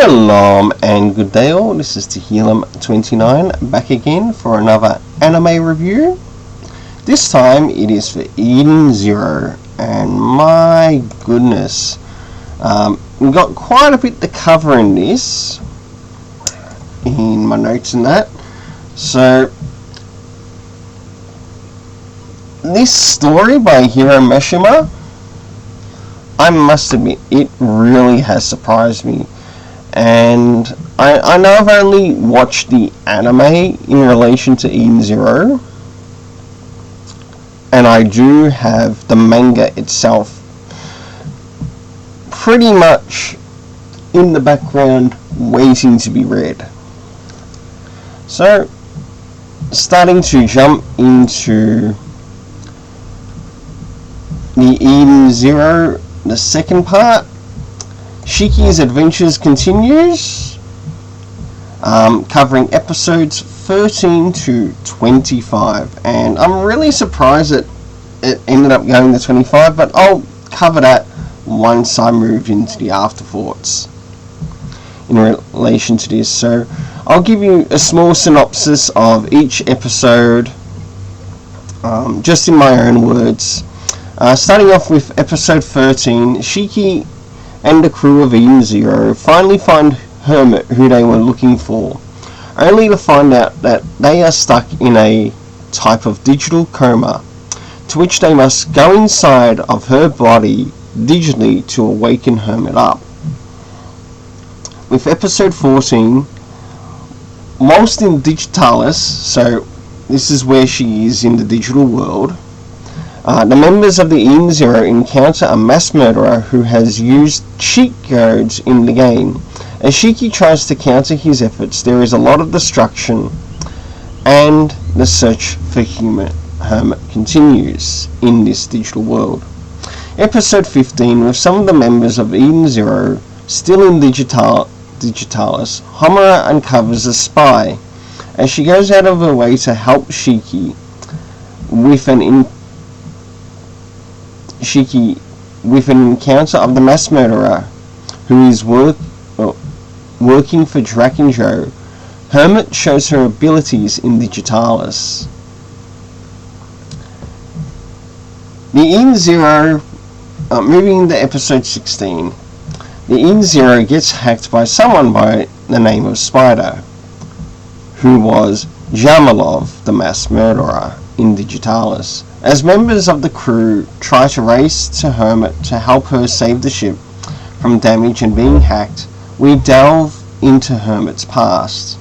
Shalom and good day all, this is Tehillim29 back again for another anime review. This time it is for Eden Zero, and my goodness, we've got quite a bit to cover in this, in my notes and that. So, this story by Hiro Mashima, I must admit, it really has surprised me. And I know I've only watched the anime in relation to Eden Zero, and I do have the manga itself pretty much in the background waiting to be read. So, starting to jump into the Eden Zero, the second part, Shiki's adventures continues, covering episodes 13 to 25, and I'm really surprised that it ended up going to 25, but I'll cover that once I move into the Afterthoughts in relation to this. So I'll give you a small synopsis of each episode, just in my own words. Starting off with episode 13, Shiki and the crew of Eden Zero finally find Hermit, who they were looking for, only to find out that they are stuck in a type of digital coma, to which they must go inside of her body digitally to awaken Hermit up. With episode 14, whilst in Digitalis, so this is where she is in the digital world, the members of the Eden Zero encounter a mass murderer who has used cheat codes in the game. As Shiki tries to counter his efforts, there is a lot of destruction, and the search for Hermit continues in this digital world. Episode 15, with some of the members of Eden Zero still in Digitalis, Homura uncovers a spy. As she goes out of her way to help Shiki with an encounter of the mass murderer who is working for Drac and Joe, Hermit shows her abilities in Digitalis. The Eden Zero, moving into episode 16, the Eden Zero gets hacked by someone by the name of Spider, who was Jamalov, the mass murderer, in Digitalis. As members of the crew try to race to Hermit to help her save the ship from damage and being hacked, we delve into Hermit's past.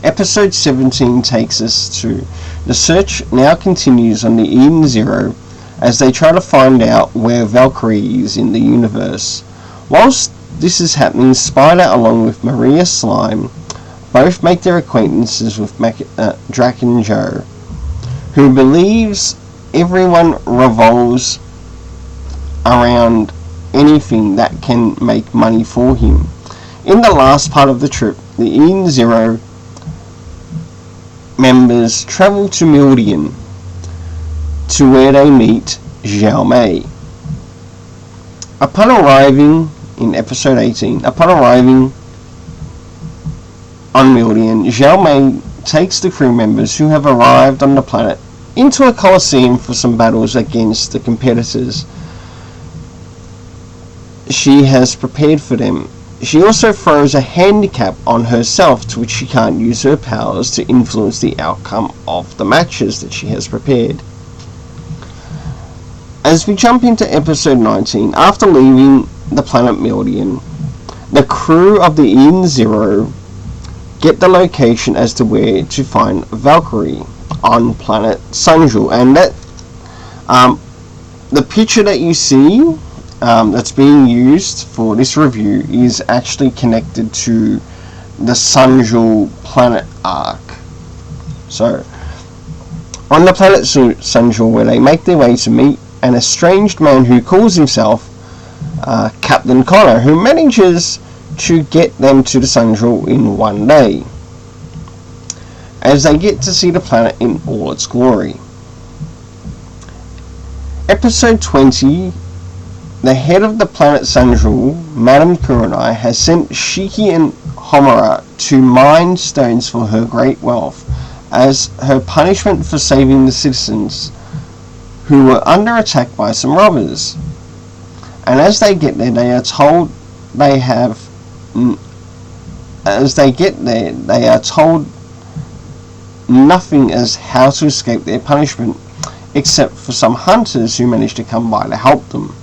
Episode 17 takes us to the search now continues on the Eden Zero as they try to find out where Valkyrie is in the universe. Whilst this is happening, Spider along with Maria Slime both make their acquaintances with Drac and Joe, who believes everyone revolves around anything that can make money for him. In the last part of the trip, the Eden Zero members travel to Mildian, to where they meet Xiao Mei. Upon arriving on Mildian, Xiao Mei takes the crew members who have arrived on the planet into a coliseum for some battles against the competitors she has prepared for them. She also throws a handicap on herself, to which she can't use her powers to influence the outcome of the matches that she has prepared. As we jump into episode 19, after leaving the planet Mildian, the crew of the Eden Zero get the location as to where to find Valkyrie on planet Sunjul, and that the picture that you see that's being used for this review is actually connected to the Sunjul planet arc. So on the planet Sunjul, where they make their way to meet an estranged man who calls himself Captain Connor, who manages to get them to the Sunjul in one day, as they get to see the planet in all its glory. Episode 20 the head of the planet Sanjul, Madame Kurenai, has sent Shiki and Homura to mine stones for her great wealth as her punishment for saving the citizens who were under attack by some robbers. And as they get there, they are told they are told nothing as how to escape their punishment, except for some hunters who manage to come by to help them.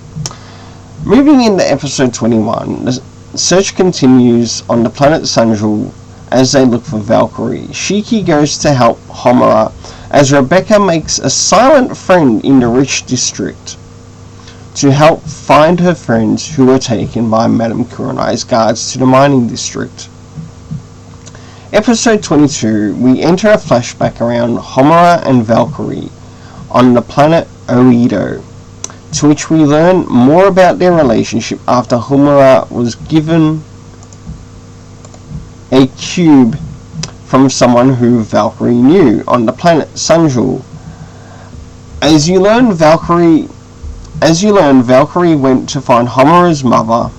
Moving into episode 21, the search continues on the planet Sanjul as they look for Valkyrie. Shiki goes to help Homura as Rebecca makes a silent friend in the rich district to help find her friends who were taken by Madame Kurenai's guards to the mining district. Episode 22, we enter a flashback around Homura and Valkyrie on the planet Oedo, to which we learn more about their relationship after Homura was given a cube from someone who Valkyrie knew on the planet Sanjul. As you learn, Valkyrie went to find Homura's mother.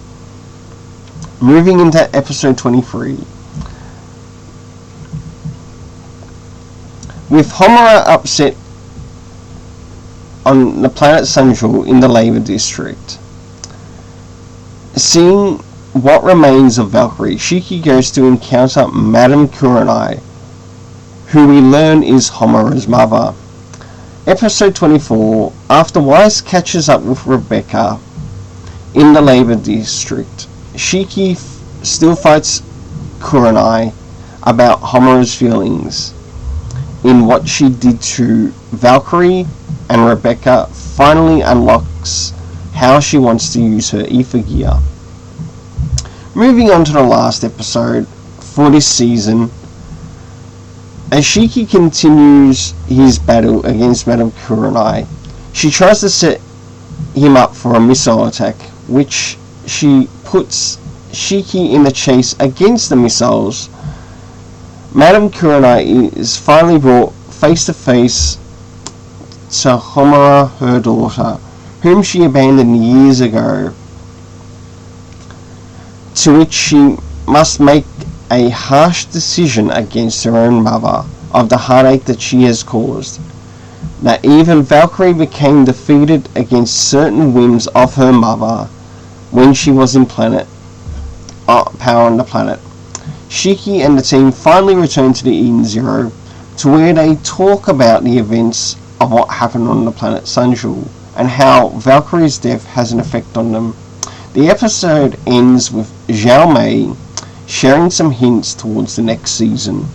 Moving into episode 23, with Homura upset on the planet Sanjul in the Labor District. Seeing what remains of Valkyrie, Shiki goes to encounter Madame Kurenai, who we learn is Homura's mother. Episode 24, after Weiss catches up with Rebecca in the Labor District, Shiki still fights Kurenai about Homura's feelings in what she did to Valkyrie, and Rebecca finally unlocks how she wants to use her ether gear. Moving on to the last episode for this season, as Shiki continues his battle against Madame Kurenai, she tries to set him up for a missile attack, which she puts Shiki in the chase against the missiles. Madame Kurenai is finally brought face to face to Homura, her daughter, whom she abandoned years ago, to which she must make a harsh decision against her own mother of the heartache that she has caused. That even Valkyrie became defeated against certain whims of her mother when she was in power on the planet. Shiki and the team finally return to the Eden Zero, to where they talk about the events of what happened on the planet Sanjul and how Valkyrie's death has an effect on them. The episode ends with Zhao Mei sharing some hints towards the next season.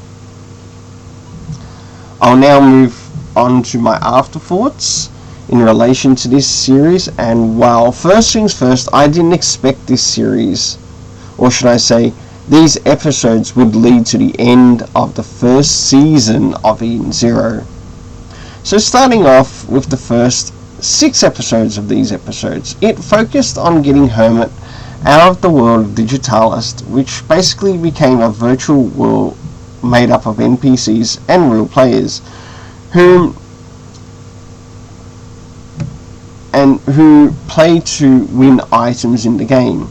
I'll now move on to my afterthoughts in relation to this series, and while first things first, I didn't expect this series, or should I say, these episodes would lead to the end of the first season of Eden Zero. So starting off with the first 6 episodes of these episodes, it focused on getting Hermit out of the world of Digitalis, which basically became a virtual world made up of NPCs and real players, who play to win items in the game.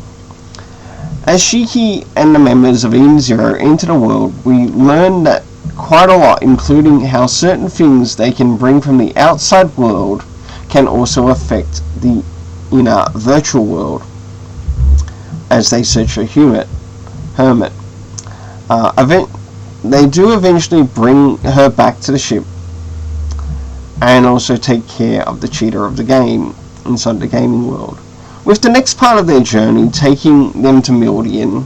As Shiki and the members of Eden Zero enter the world, we learn that quite a lot, including how certain things they can bring from the outside world can also affect the inner virtual world as they search for Hermit. They do eventually bring her back to the ship and also take care of the cheater of the game inside the gaming world, with the next part of their journey taking them to Mildian,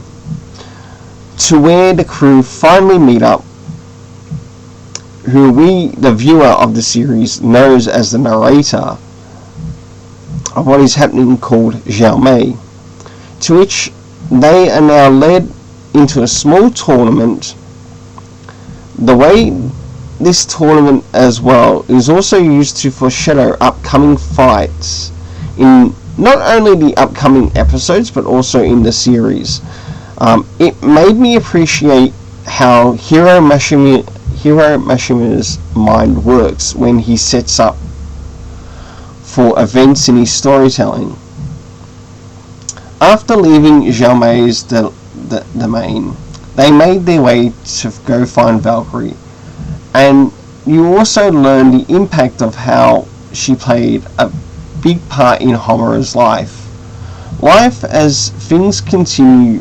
to where the crew finally meet up, who we, the viewer of the series, knows as the narrator of what is happening, called Zhao Mei, to which they are now led into a small tournament. The way this tournament as well is also used to foreshadow upcoming fights in not only the upcoming episodes but also in the series. It made me appreciate how Hiro Mashima's mind works when he sets up for events in his storytelling. After leaving Xiaomei's domain, they made their way to go find Valkyrie, and you also learn the impact of how she played a big part in Homura's life. As things continue,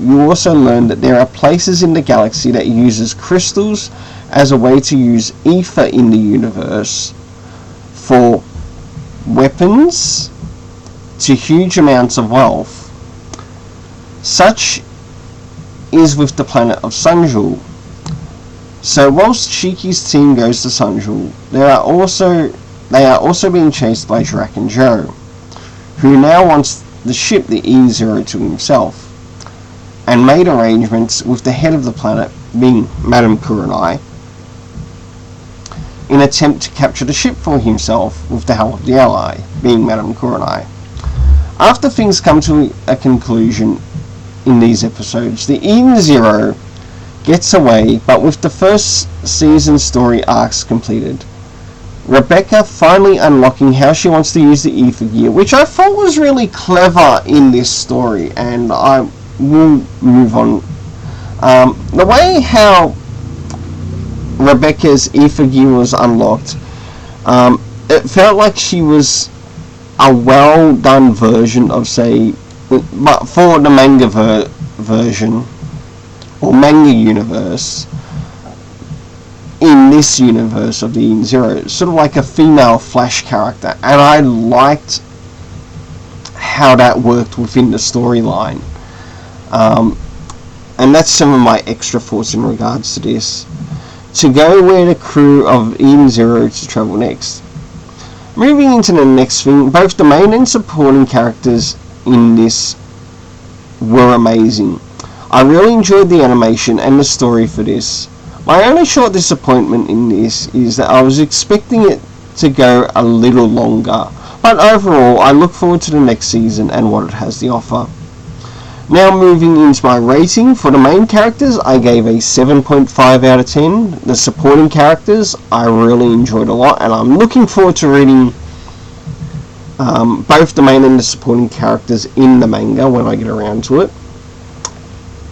you also learn that there are places in the galaxy that uses crystals as a way to use ether in the universe for weapons to huge amounts of wealth. Such is with the planet of Sunjul. So whilst Shiki's team goes to Sunjul, they are also being chased by Draken Joe, who now wants the ship, the E0, to himself, and made arrangements with the head of the planet, being Madame Kurenai, in an attempt to capture the ship for himself with the help of the ally, being Madame Kurenai. After things come to a conclusion in these episodes, the Eden Zero gets away, but with the first season story arcs completed, Rebecca finally unlocking how she wants to use the ether gear, which I thought was really clever in this story, and I will move on. The way how Rebecca's ether gear was unlocked, it felt like she was a well done version of, say, but for the manga version or manga universe, in this universe of the Eden Zero, sort of like a female Flash character, and I liked how that worked within the storyline. And that's some of my extra thoughts in regards to this. To go where the crew of Eden Zero to travel next. Moving into the next thing, both the main and supporting characters in this were amazing. I really enjoyed the animation and the story for this. My only short disappointment in this is that I was expecting it to go a little longer, but overall I look forward to the next season and what it has to offer. Now moving into my rating, for the main characters I gave a 7.5 out of 10. The supporting characters I really enjoyed a lot, and I'm looking forward to reading both the main and the supporting characters in the manga when I get around to it.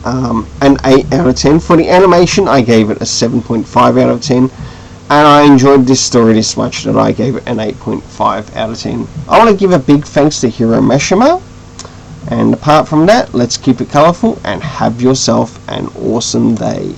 An 8 out of 10. For the animation I gave it a 7.5 out of 10, and I enjoyed this story this much that I gave it an 8.5 out of 10. I want to give a big thanks to Hiro Mashima, and apart from that, let's keep it colourful and have yourself an awesome day.